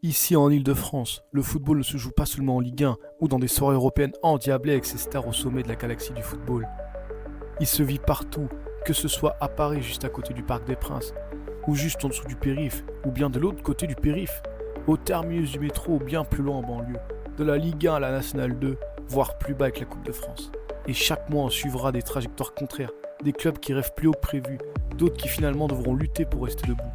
Ici en Île-de-France, le football ne se joue pas seulement en Ligue 1 ou dans des soirées européennes endiablées avec ses stars au sommet de la galaxie du football. Il se vit partout, que ce soit à Paris juste à côté du Parc des Princes, ou juste en dessous du périph', ou bien de l'autre côté du périph', au terminus du métro ou bien plus loin en banlieue, de la Ligue 1 à la Nationale 2, voire plus bas avec la Coupe de France. Et chaque mois on suivra des trajectoires contraires, des clubs qui rêvent plus haut que prévu, d'autres qui finalement devront lutter pour rester debout.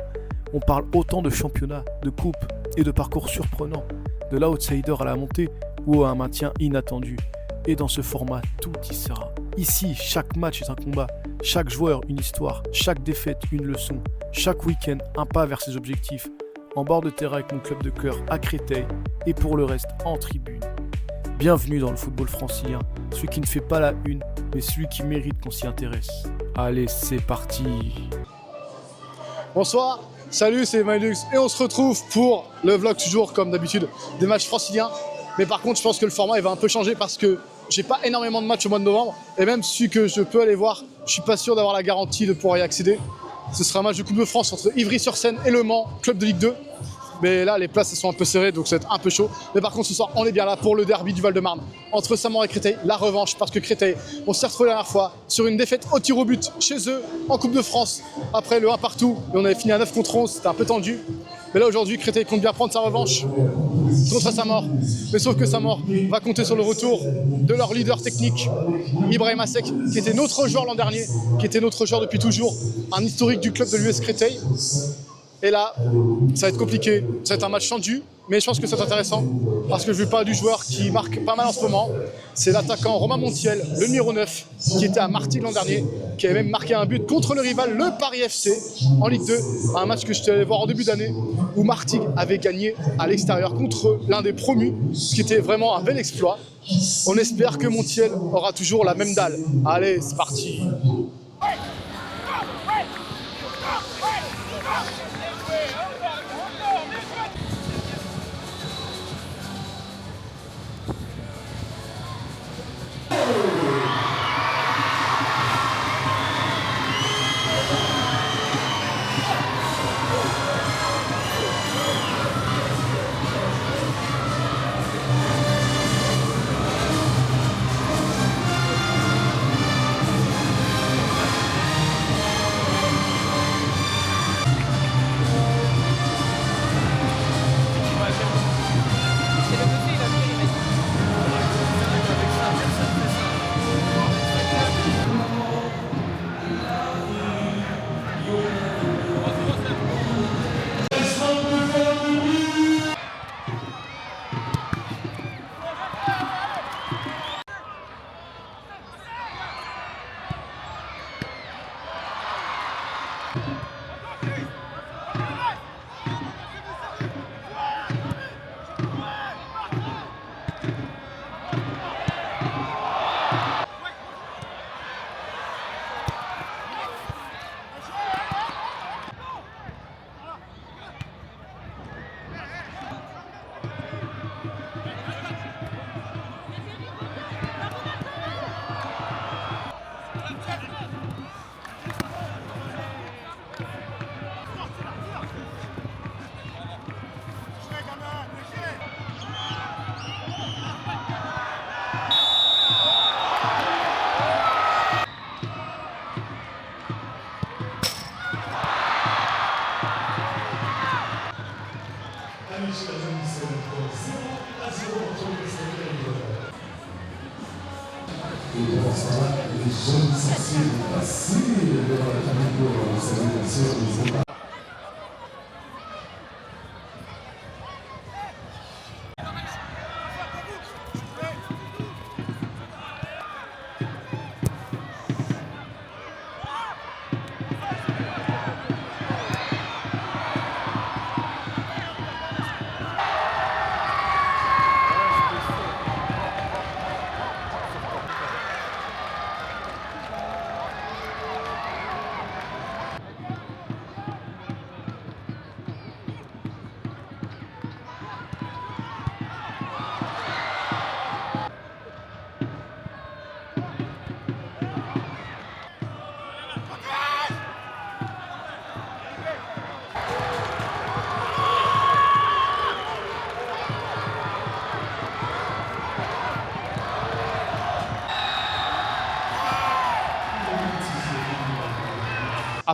On parle autant de championnats, de coupes et de parcours surprenants, de l'outsider à la montée ou à un maintien inattendu. Et dans ce format, tout y sera. Ici, chaque match est un combat, chaque joueur une histoire, chaque défaite une leçon, chaque week-end un pas vers ses objectifs. En bord de terrain avec mon club de cœur à Créteil et pour le reste en tribune. Bienvenue dans le football francilien, celui qui ne fait pas la une, mais celui qui mérite qu'on s'y intéresse. Allez, c'est parti. Bonsoir, salut, c'est Mylux et on se retrouve pour le vlog toujours comme d'habitude des matchs franciliens. Mais par contre, je pense que le format il va un peu changer parce que j'ai pas énormément de matchs au mois de novembre et même celui que je peux aller voir, je suis pas sûr d'avoir la garantie de pouvoir y accéder. Ce sera un match de Coupe de France entre Ivry-sur-Seine et Le Mans, club de Ligue 2. Mais là, les places elles sont un peu serrées, donc ça va être un peu chaud. Mais par contre, ce soir, on est bien là pour le derby du Val-de-Marne entre Saint-Maur et Créteil, la revanche, parce que Créteil, on s'est retrouvé la dernière fois sur une défaite au tir au but chez eux en Coupe de France après le 1 partout. Et on avait fini à 9 contre 11, c'était un peu tendu. Mais là, aujourd'hui, Créteil compte bien prendre sa revanche contre Saint-Maur. Mais sauf que Saint-Maur va compter sur le retour de leur leader technique, Ibrahim Assek, qui était notre joueur l'an dernier, qui était notre joueur depuis toujours, un historique du club de l'US Créteil. Et là, ça va être compliqué, ça va être un match tendu, mais je pense que c'est intéressant parce que je parle du joueur qui marque pas mal en ce moment. C'est l'attaquant Romain Montiel, le numéro 9, qui était à Martigues l'an dernier, qui avait même marqué un but contre le rival, le Paris FC, en Ligue 2, un match que je suis allé voir en début d'année, où Martigues avait gagné à l'extérieur contre l'un des promus, ce qui était vraiment un bel exploit. On espère que Montiel aura toujours la même dalle. Allez, c'est parti.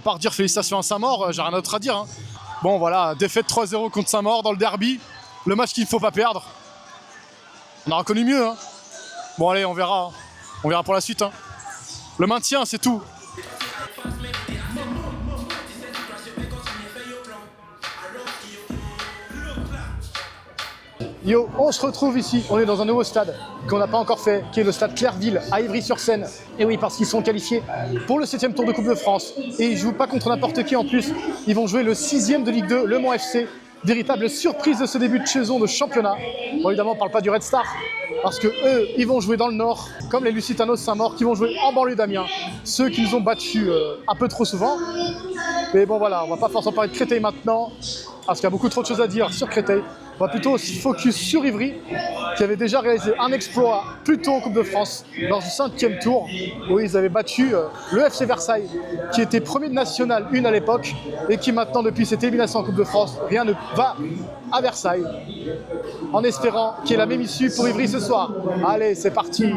part dire félicitations à Saint-Maur, j'ai rien d'autre à dire. Hein. Bon voilà, défaite 3-0 contre Saint-Maur dans le derby, le match qu'il ne faut pas perdre. On a reconnu mieux. Hein. Bon allez, on verra. Hein. On verra pour la suite. Hein. Le maintien, c'est tout. Yo, on se retrouve ici, on est dans un nouveau stade qu'on n'a pas encore fait, qui est le stade Clairville à Ivry-sur-Seine. Et oui, parce qu'ils sont qualifiés pour le 7e tour de Coupe de France. Et ils ne jouent pas contre n'importe qui en plus, ils vont jouer le 6e de Ligue 2, le Mans FC. Véritable surprise de ce début de saison de championnat. Bon, évidemment, on ne parle pas du Red Star, parce que eux, ils vont jouer dans le Nord, comme les Lusitanos Saint-Maur, qui vont jouer en banlieue d'Amiens. Ceux qui nous ont battus un peu trop souvent. Mais bon, voilà, on va pas forcément parler de Créteil maintenant, parce qu'il y a beaucoup trop de choses à dire sur Créteil. On va plutôt se focus sur Ivry, qui avait déjà réalisé un exploit plus tôt en Coupe de France, lors du 5e tour, où ils avaient battu le FC Versailles, qui était premier de National 1 à l'époque, et qui maintenant, depuis cette élimination en Coupe de France, rien ne va à Versailles, en espérant qu'il y ait la même issue pour Ivry ce soir. Allez, c'est parti.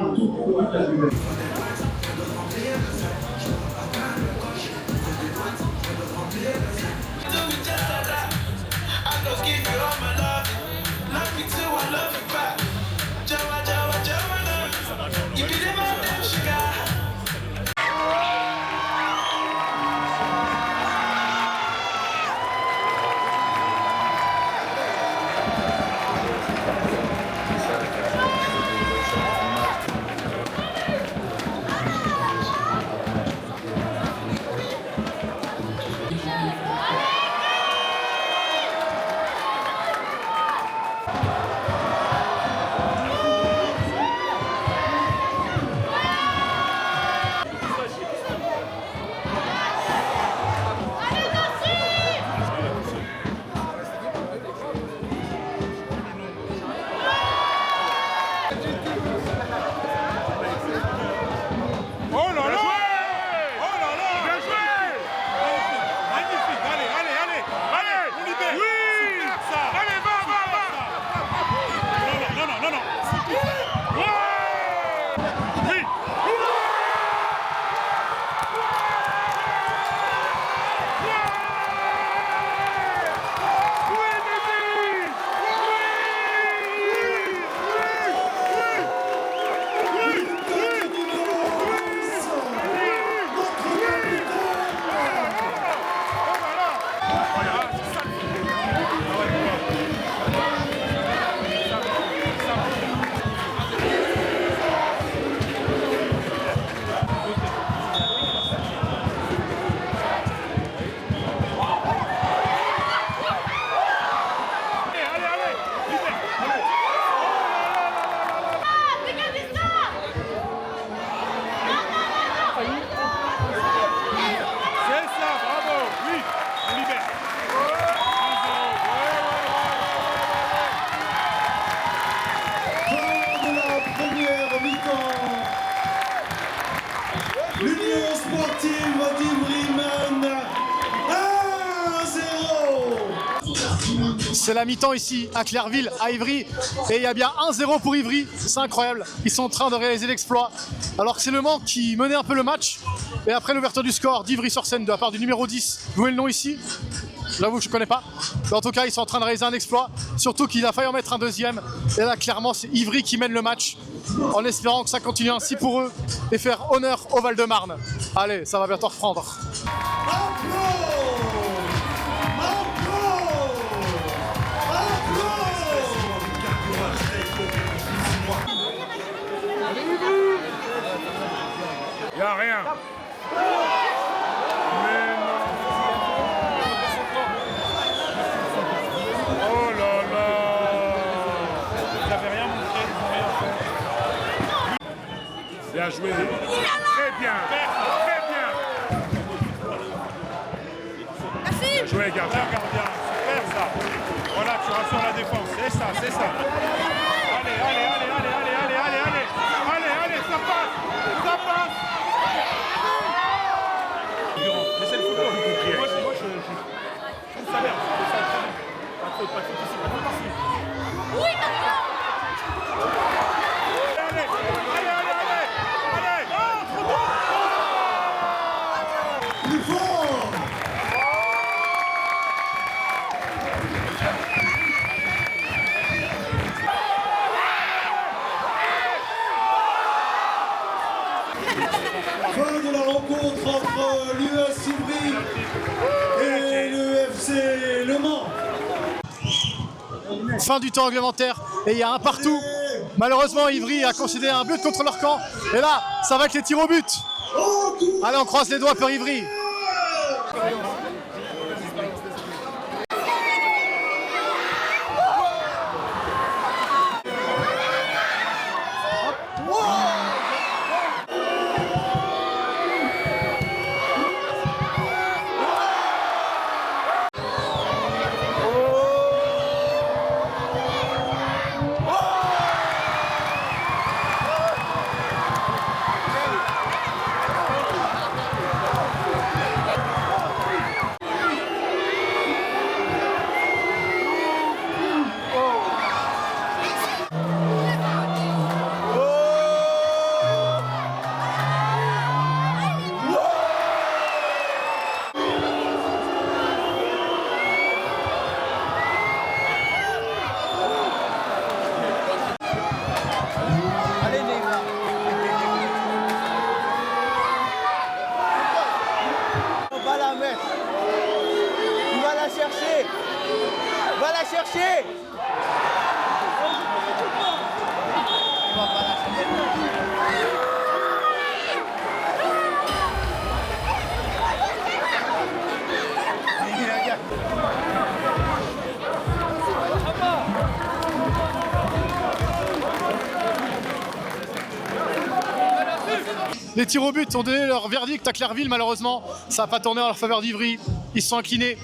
L'Union sportive d'Ivry mène 1-0. C'est la mi-temps ici à Clairville, à Ivry, et il y a bien 1-0 pour Ivry, c'est incroyable, ils sont en train de réaliser l'exploit, alors que c'est le Mans qui menait un peu le match, et après l'ouverture du score d'Ivry-sur-Seine de la part du numéro 10, vous voyez le nom ici, j'avoue que je ne connais pas, mais en tout cas ils sont en train de réaliser un exploit, surtout qu'il a failli en mettre un deuxième, et là clairement c'est Ivry qui mène le match, en espérant que ça continue ainsi pour eux, et faire honneur au Val-de-Marne. Allez, ça va bientôt reprendre. Y a rien. Mais non. Oh là là. Vous n'avez rien montré, ils n'ont rien fait. Bien joué. Très bien. Très bien. Merci. Bien joué les gardiens. Super ça. Voilà, tu rassures la défense. C'est ça, c'est ça. Allez, allez, allez, allez, allez, allez, allez, allez. Allez, allez, ça passe. Ça passe. Mais c'est le football. Moi, je trouve ça bien. Pas de faute ici, pas de faute ici. Oui, papa. Allez, allez, allez, allez, allez. Oh, trop bon. Plus fort. Fin du temps réglementaire et il y a un partout. Malheureusement, Ivry a concédé un but contre leur camp. Et là, ça va avec les tirs au but. Allez, on croise les doigts pour Ivry. Va la mettre. Il va la chercher. Va la chercher. Les tirs au but ont donné leur verdict à Clairville, malheureusement. Ça n'a pas tourné en leur faveur d'Ivry. Ils se sont inclinés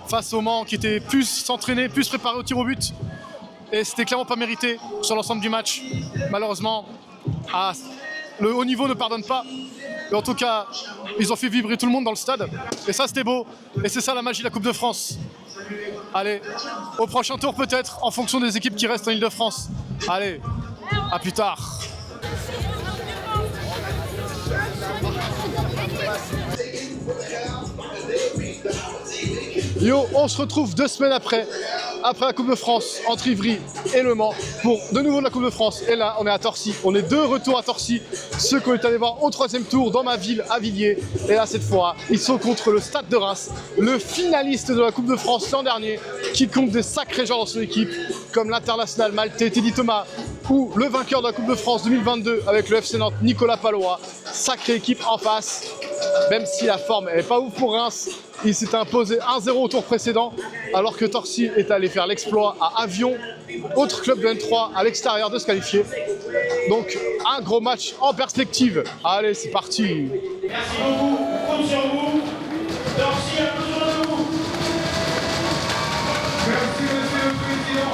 face au Mans qui était plus s'entraîner, plus préparé au tir au but. Et c'était clairement pas mérité sur l'ensemble du match. Malheureusement, le haut niveau ne pardonne pas. Mais en tout cas, ils ont fait vibrer tout le monde dans le stade. Et ça, c'était beau. Et c'est ça la magie de la Coupe de France. Allez, au prochain tour peut-être, en fonction des équipes qui restent en Ile-de-France. Allez, à plus tard. Yo, on se retrouve 2 semaines après la Coupe de France, entre Ivry et Le Mans, pour de nouveau de la Coupe de France. Et là, on est à Torcy. On est de retour à Torcy. Ceux qu'on est allés voir au 3e tour dans ma ville, à Villiers. Et là, cette fois, ils sont contre le Stade de Reims, le finaliste de la Coupe de France l'an dernier, qui compte des sacrés joueurs dans son équipe, comme l'international maltais Teddy Thomas, ou le vainqueur de la Coupe de France 2022 avec le FC Nantes, Nicolas Palois. Sacrée équipe en face, même si la forme n'est pas ouf pour Reims. Il s'est imposé 1-0 au tour précédent, alors que Torcy est allé faire l'exploit à Avion, autre club de N3 à l'extérieur de se qualifier. Donc un gros match en perspective. Allez, c'est parti. Merci beaucoup, on compte sur vous. Torcy, un peu sur vous. Merci, monsieur le président.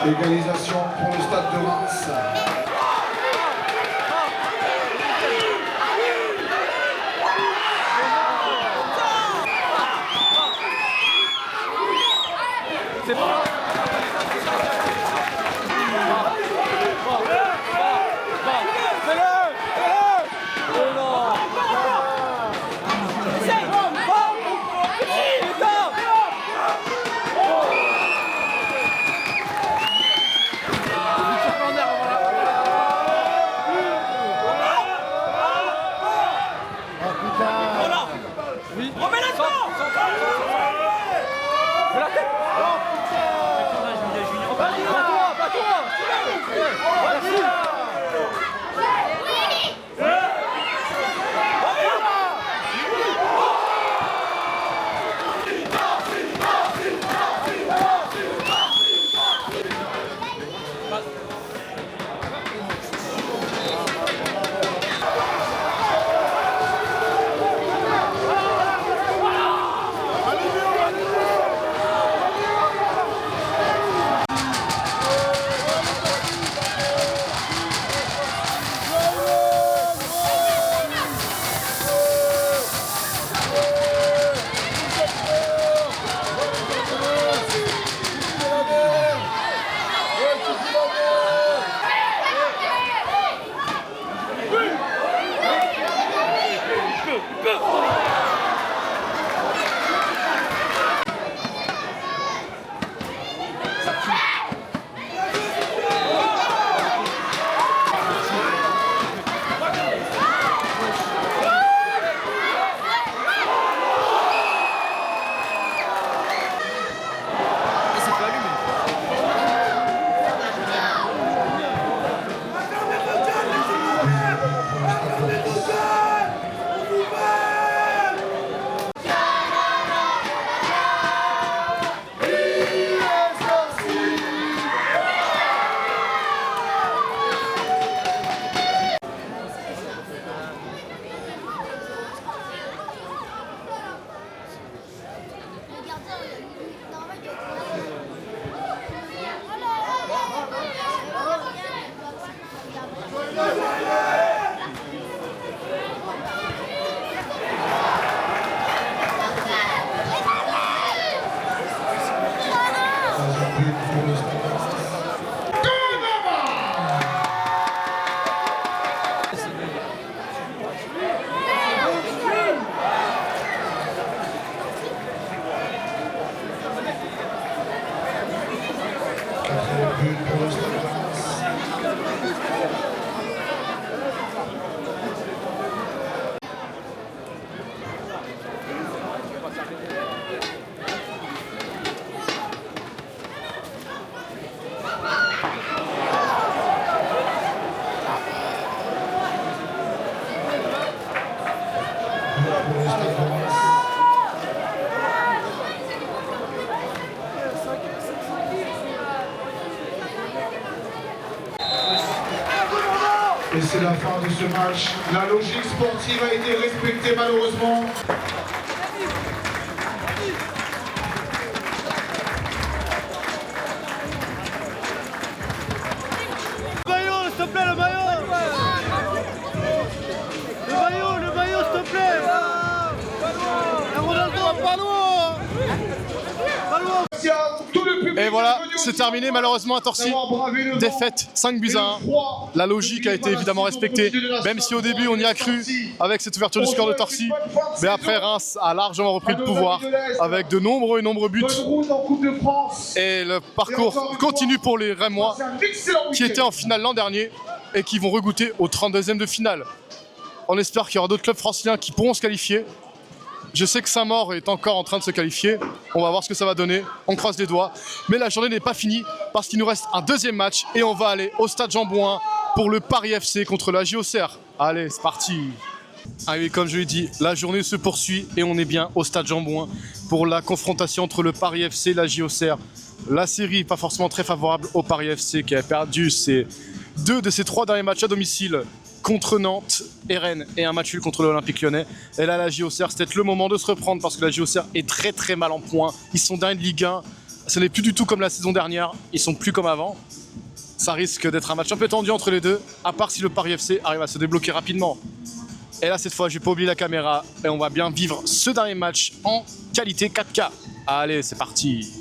Égalisation pour le Stade de Reims. pour le stade de Reims. Et c'est la fin de ce match. La logique sportive a été respectée malheureusement. Et voilà, c'est terminé malheureusement à Torcy. Défaite 5-1. La logique a été évidemment respectée, même si au début on y a cru avec cette ouverture du score de Torcy. Mais après Reims a largement repris le pouvoir avec de nombreux buts. Et le parcours continue pour les Rémois qui étaient en finale l'an dernier et qui vont regoûter au 32e de finale. On espère qu'il y aura d'autres clubs franciliens qui pourront se qualifier. Je sais que Saint-Maur est encore en train de se qualifier. On va voir ce que ça va donner. On croise les doigts. Mais la journée n'est pas finie parce qu'il nous reste un deuxième match et on va aller au stade Jean-Bouin pour le Paris FC contre la JOCR. Allez, c'est parti. Ah oui, comme je l'ai dit, la journée se poursuit et on est bien au stade Jean-Bouin pour la confrontation entre le Paris FC et la JOCR. La série pas forcément très favorable au Paris FC qui a perdu deux de ses 3 derniers matchs à domicile contre Nantes et Rennes et un match nul contre l'Olympique Lyonnais. Et là, la JOCR, c'est peut-être le moment de se reprendre parce que la JOCR est très mal en points. Ils sont derniers de Ligue 1. Ce n'est plus du tout comme la saison dernière. Ils sont plus comme avant. Ça risque d'être un match un peu tendu entre les deux, à part si le Paris FC arrive à se débloquer rapidement. Et là, cette fois, je vais pas oublier la caméra et on va bien vivre ce dernier match en qualité 4K. Allez, c'est parti.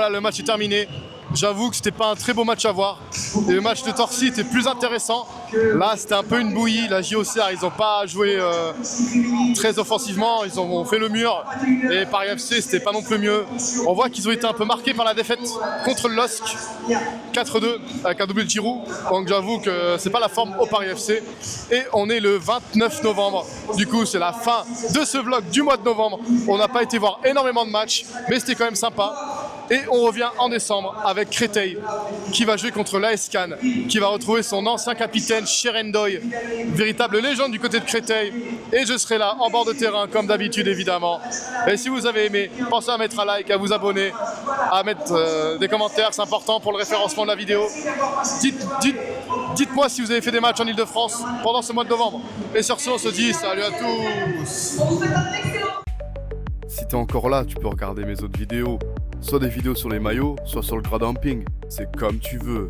voilà, le match est terminé. J'avoue que c'était pas un très beau match à voir. Et le match de Torcy était plus intéressant. Là, c'était un peu une bouillie. La JOCR, ils n'ont pas joué très offensivement. Ils ont fait le mur. Et Paris FC, c'était pas non plus mieux. On voit qu'ils ont été un peu marqués par la défaite contre le LOSC. 4-2 avec un doublé de Giroud. Donc j'avoue que c'est pas la forme au Paris FC. Et on est le 29 novembre. Du coup, c'est la fin de ce vlog du mois de novembre. On n'a pas été voir énormément de matchs, mais c'était quand même sympa. Et on revient en décembre avec Créteil qui va jouer contre l'AS Cannes, qui va retrouver son ancien capitaine Cherendoy, véritable légende du côté de Créteil. Et je serai là en bord de terrain comme d'habitude évidemment. Et si vous avez aimé, pensez à mettre un like, à vous abonner, à mettre des commentaires, c'est important pour le référencement de la vidéo. Dites-moi si vous avez fait des matchs en Ile-de-France pendant ce mois de novembre. Et sur ce, on se dit salut à tous. Si t'es encore là, tu peux regarder mes autres vidéos. Soit des vidéos sur les maillots, soit sur le gradamping. C'est comme tu veux.